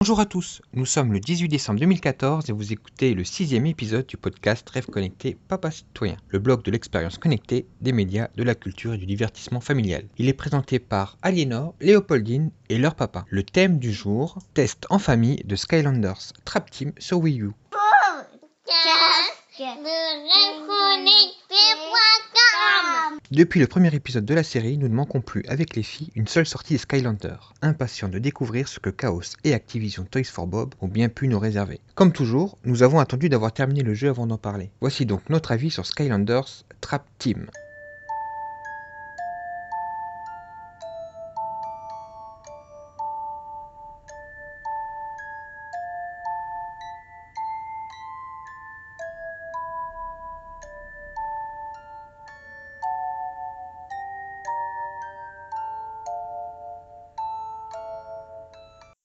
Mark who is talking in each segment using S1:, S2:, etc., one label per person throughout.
S1: Bonjour à tous, nous sommes le 18 décembre 2014 et vous écoutez le 6e épisode du podcast Rêve Connecté Papa Citoyen, le blog de l'expérience connectée, des médias, de la culture et du divertissement familial. Il est présenté par Aliénor, Léopoldine et leur papa. Le thème du jour, test en famille de Skylanders Trap Team sur Wii U. Depuis le premier épisode de la série, nous ne manquons plus avec les filles une seule sortie des Skylanders, impatients de découvrir ce que Chaos et Activision Toys for Bob ont bien pu nous réserver. Comme toujours, nous avons attendu d'avoir terminé le jeu avant d'en parler. Voici donc notre avis sur Skylanders Trap Team.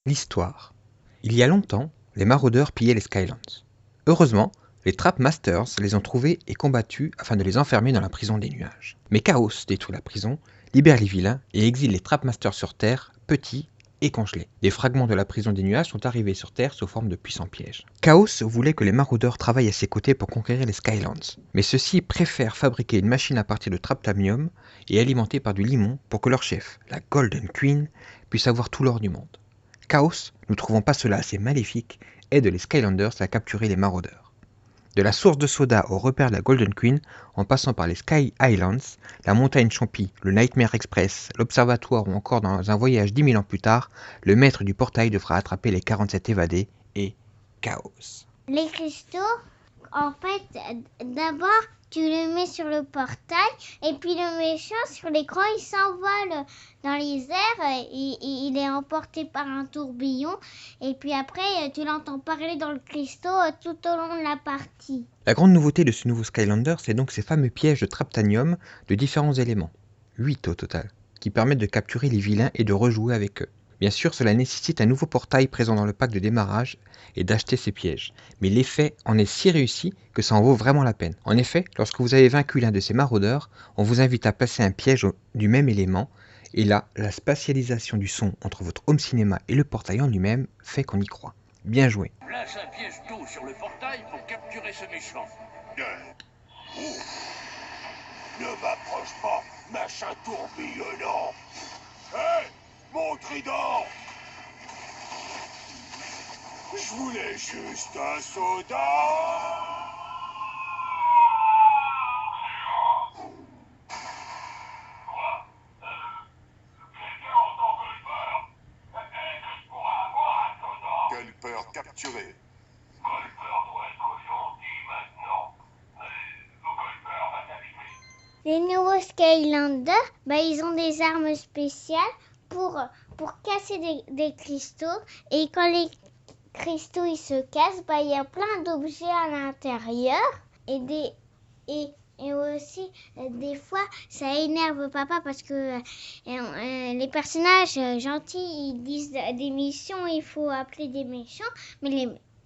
S1: L'histoire. Il y a longtemps, les maraudeurs pillaient les Skylands. Heureusement, les Trap Masters les ont trouvés et combattus afin de les enfermer dans la prison des nuages. Mais Chaos détruit la prison, libère les vilains et exile les Trap Masters sur Terre, petits et congelés. Des fragments de la prison des nuages sont arrivés sur Terre sous forme de puissants pièges. Chaos voulait que les maraudeurs travaillent à ses côtés pour conquérir les Skylands, mais ceux-ci préfèrent fabriquer une machine à partir de Traptamium et alimentée par du limon pour que leur chef, la Golden Queen, puisse avoir tout l'or du monde. Chaos, ne trouvant pas cela assez maléfique, aide les Skylanders à capturer les maraudeurs. De la source de soda au repère de la Golden Queen, en passant par les Sky Islands, la montagne Champi, le Nightmare Express, l'observatoire ou encore dans un voyage 10 000 ans plus tard, le maître du portail devra attraper les 47 évadés et Chaos.
S2: Les cristaux, en fait, d'abord tu le mets sur le portail et puis le méchant sur l'écran il s'envole dans les airs et il est emporté par un tourbillon et puis après tu l'entends parler dans le cristaux tout au long de la partie.
S1: La grande nouveauté de ce nouveau Skylander, c'est donc ces fameux pièges de Traptanium de différents éléments, 8 au total, qui permettent de capturer les vilains et de rejouer avec eux. Bien sûr, cela nécessite un nouveau portail présent dans le pack de démarrage et d'acheter ces pièges. Mais l'effet en est si réussi que ça en vaut vraiment la peine. En effet, lorsque vous avez vaincu l'un de ces maraudeurs, on vous invite à placer un piège du même élément. Et là, la spatialisation du son entre votre home cinéma et le portail en lui-même fait qu'on y croit. Bien joué.
S3: Place un piège d'eau sur le portail pour capturer ce méchant.
S4: Ne m'approche pas, machin tourbillonnant. Hé, mon trident! Je voulais juste un soda. Quelle peur capturée.
S2: Les nouveaux Skylanders, ils ont des armes spéciales pour casser des cristaux et quand les cristaux ils se cassent, il y a plein d'objets à l'intérieur et aussi des fois ça énerve papa parce que les personnages gentils ils disent des missions, il faut appeler des méchants, mais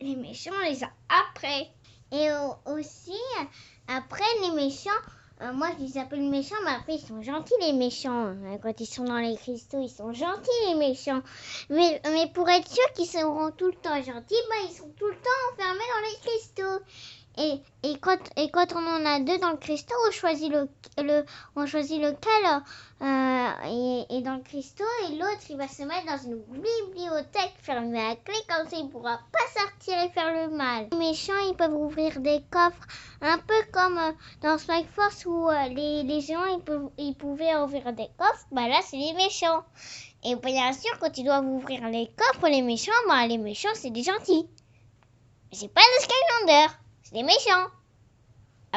S2: les méchants on les a après. Et aussi après les méchants, moi je les appelle méchants, mais après ils sont gentils les méchants. Quand ils sont dans les cristaux, ils sont gentils les méchants. Mais pour être sûr qu'ils seront tout le temps gentils, ils sont tout le temps enfermés dans les cristaux. Et quand on en a deux dans le cristaux, on choisit lequel et dans le cristaux, et l'autre il va se mettre dans une bibliothèque fermée à clé, comme ça il pourra pas sortir et faire le mal. Les méchants ils peuvent ouvrir des coffres, un peu comme dans Strike Force où les géants ils pouvaient ouvrir des coffres, là c'est les méchants. Et bien sûr quand ils doivent ouvrir les coffres, les méchants c'est des gentils. Mais c'est pas des Skylanders. C'est des méchants.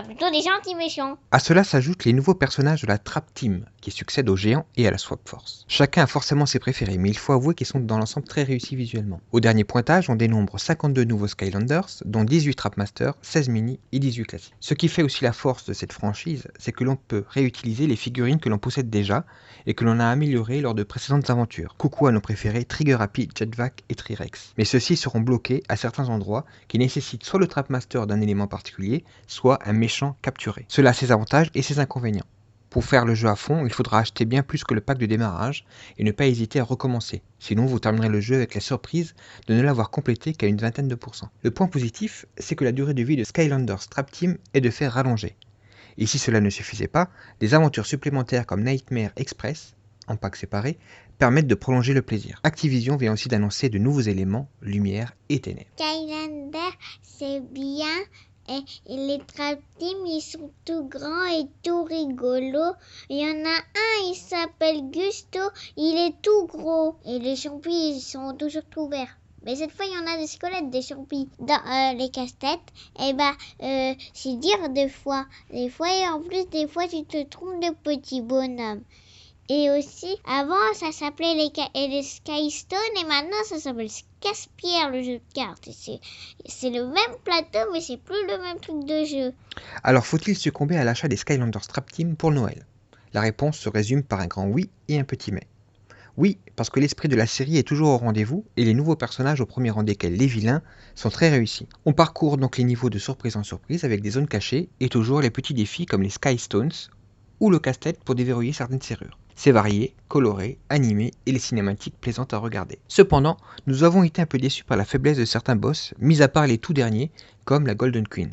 S2: Plutôt des gentils méchants.
S1: À cela s'ajoutent les nouveaux personnages de la Trap Team, qui succèdent aux géants et à la Swap Force. Chacun a forcément ses préférés, mais il faut avouer qu'ils sont dans l'ensemble très réussis visuellement. Au dernier pointage, on dénombre 52 nouveaux Skylanders, dont 18 Trap Masters, 16 mini et 18 classiques. Ce qui fait aussi la force de cette franchise, c'est que l'on peut réutiliser les figurines que l'on possède déjà et que l'on a améliorées lors de précédentes aventures. Coucou à nos préférés Trigger Happy, Jetvac et Trirex. Mais ceux-ci seront bloqués à certains endroits qui nécessitent soit le Trap Master d'un élément particulier, soit un méchant capturé. Cela a ses avantages et ses inconvénients. Pour faire le jeu à fond, il faudra acheter bien plus que le pack de démarrage et ne pas hésiter à recommencer. Sinon, vous terminerez le jeu avec la surprise de ne l'avoir complété qu'à une vingtaine de pourcents. Le point positif, c'est que la durée de vie de Skylanders Trap Team est de faire rallonger. Et si cela ne suffisait pas, des aventures supplémentaires comme Nightmare Express, en pack séparé, permettent de prolonger le plaisir. Activision vient aussi d'annoncer de nouveaux éléments, lumière et ténèbres.
S2: Skylander, c'est bien. Et les Trap Team, ils sont tout grands et tout rigolos. Il y en a un, il s'appelle Gusto, il est tout gros. Et les champis, ils sont toujours tout verts. Mais cette fois, il y en a des squelettes, des champis. Dans les casse-têtes, c'est dire des fois. Et en plus, des fois, tu te trompes de petits bonhommes. Et aussi, avant, ça s'appelait les Skystone et maintenant, ça s'appelle Casse-Pierre, le jeu de cartes. C'est le même plateau, mais c'est plus le même truc de jeu.
S1: Alors faut-il succomber à l'achat des Skylanders Trap Team pour Noël? La réponse se résume par un grand oui et un petit mais. Oui, parce que l'esprit de la série est toujours au rendez-vous et les nouveaux personnages, au premier rang desquels les vilains, sont très réussis. On parcourt donc les niveaux de surprise en surprise avec des zones cachées et toujours les petits défis comme les Skystones ou le casse-tête pour déverrouiller certaines serrures. C'est varié, coloré, animé et les cinématiques plaisantes à regarder. Cependant, nous avons été un peu déçus par la faiblesse de certains boss, mis à part les tout derniers, comme la Golden Queen,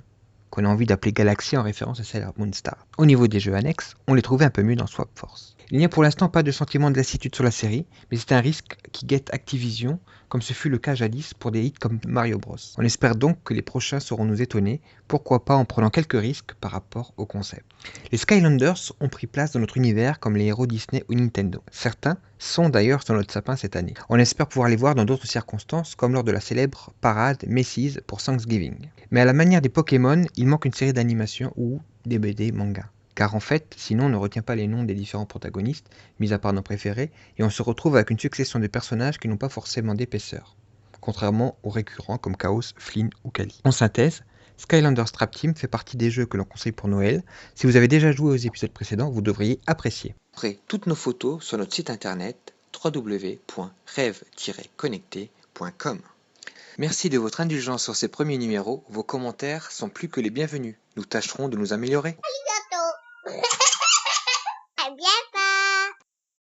S1: qu'on a envie d'appeler Galaxy en référence à Sailor Moon Star. Au niveau des jeux annexes, on les trouvait un peu mieux dans Swap Force. Il n'y a pour l'instant pas de sentiment de lassitude sur la série, mais c'est un risque qui guette Activision, comme ce fut le cas jadis pour des hits comme Mario Bros. On espère donc que les prochains sauront nous étonner, pourquoi pas en prenant quelques risques par rapport au concept. Les Skylanders ont pris place dans notre univers comme les héros Disney ou Nintendo. Certains sont d'ailleurs sur notre sapin cette année. On espère pouvoir les voir dans d'autres circonstances, comme lors de la célèbre parade Macy's pour Thanksgiving. Mais à la manière des Pokémon, il manque une série d'animations ou des BD manga. Car en fait, sinon on ne retient pas les noms des différents protagonistes, mis à part nos préférés, et on se retrouve avec une succession de personnages qui n'ont pas forcément d'épaisseur, contrairement aux récurrents comme Chaos, Flynn ou Kali. En synthèse, Skylanders Trap Team fait partie des jeux que l'on conseille pour Noël. Si vous avez déjà joué aux épisodes précédents, vous devriez apprécier. Vous trouverez toutes nos photos sur notre site internet www.rêve-connecté.com. Merci de votre indulgence sur ces premiers numéros, vos commentaires sont plus que les bienvenus. Nous tâcherons de nous améliorer.
S2: Arigato.